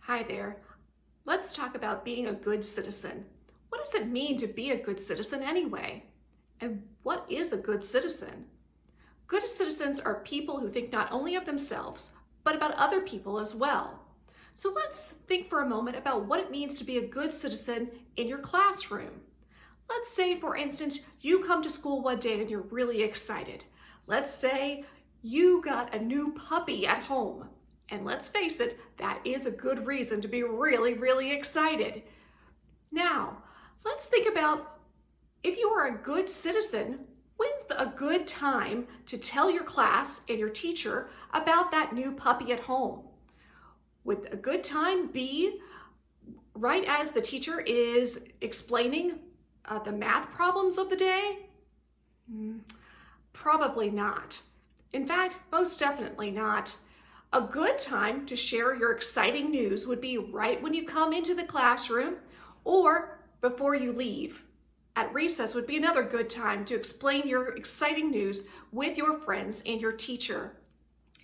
Hi there. Let's talk about being a good citizen. What does it mean to be a good citizen anyway? And what is a good citizen? Good citizens are people who think not only of themselves, but about other people as well. So let's think for a moment about what it means to be a good citizen in your classroom. Let's say, for instance, you come to school one day and you're really excited. Let's say you got a new puppy at home. And let's face it, that is a good reason to be really, really excited. Now, let's think about if you are a good citizen, when's a good time to tell your class and your teacher about that new puppy at home? Would a good time be right as the teacher is explaining the math problems of the day? Probably not. In fact, most definitely not. A good time to share your exciting news would be right when you come into the classroom or before you leave. At recess would be another good time to explain your exciting news with your friends and your teacher.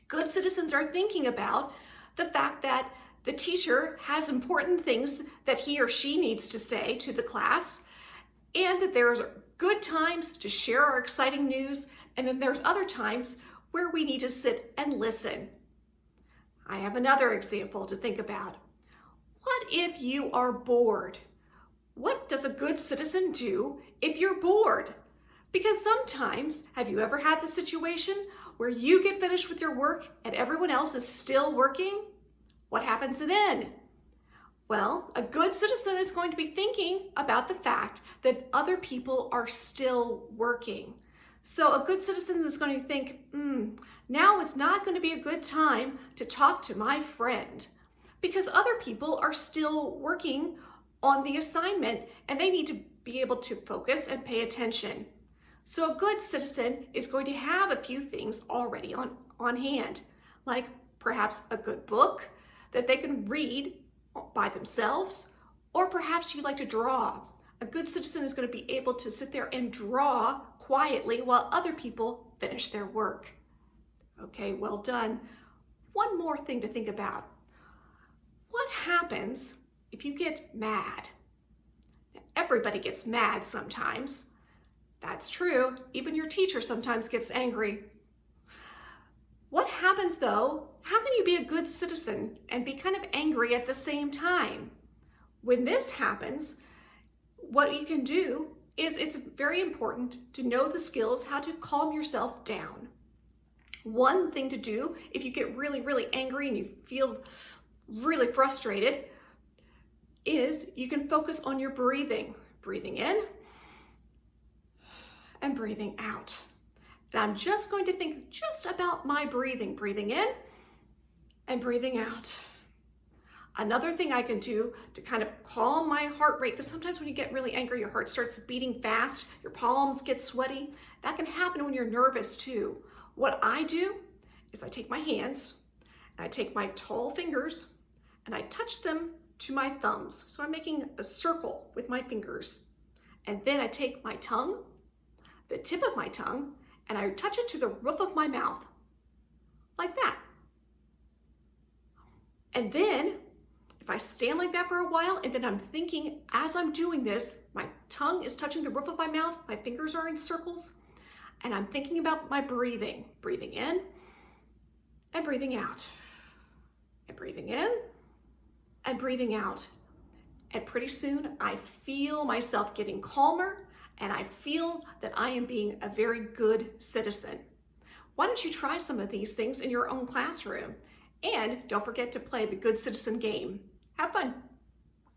Good citizens are thinking about the fact that the teacher has important things that he or she needs to say to the class, and that there's good times to share our exciting news, and then there's other times where we need to sit and listen. I have another example to think about. What if you are bored? What does a good citizen do if you're bored? Because sometimes, have you ever had the situation where you get finished with your work and everyone else is still working? What happens then? Well, a good citizen is going to be thinking about the fact that other people are still working. So a good citizen is going to think, now is not going to be a good time to talk to my friend because other people are still working on the assignment and they need to be able to focus and pay attention. So a good citizen is going to have a few things already on hand, like perhaps a good book that they can read by themselves, or perhaps you like to draw. A good citizen is going to be able to sit there and draw quietly while other people finish their work. Okay, well done. One more thing to think about. What happens if you get mad? Everybody gets mad sometimes. That's true. Even your teacher sometimes gets angry. What happens though? How can you be a good citizen and be kind of angry at the same time? When this happens, what you can do is it's very important to know the skills how to calm yourself down. One thing to do if you get really, really angry and you feel really frustrated is you can focus on your breathing. Breathing in and breathing out. And I'm just going to think just about my breathing. Breathing in and breathing out. Another thing I can do to kind of calm my heart rate, because sometimes when you get really angry, your heart starts beating fast, your palms get sweaty. That can happen when you're nervous too. What I do is I take my hands and I take my tall fingers and I touch them to my thumbs. So I'm making a circle with my fingers. And then I take my tongue, the tip of my tongue, and I touch it to the roof of my mouth, like that. And then if I stand like that for a while and then I'm thinking as I'm doing this, my tongue is touching the roof of my mouth, my fingers are in circles, and I'm thinking about my breathing. Breathing in and breathing out. And breathing in and breathing out. And pretty soon I feel myself getting calmer and I feel that I am being a very good citizen. Why don't you try some of these things in your own classroom? And don't forget to play the Good Citizen game. Have fun.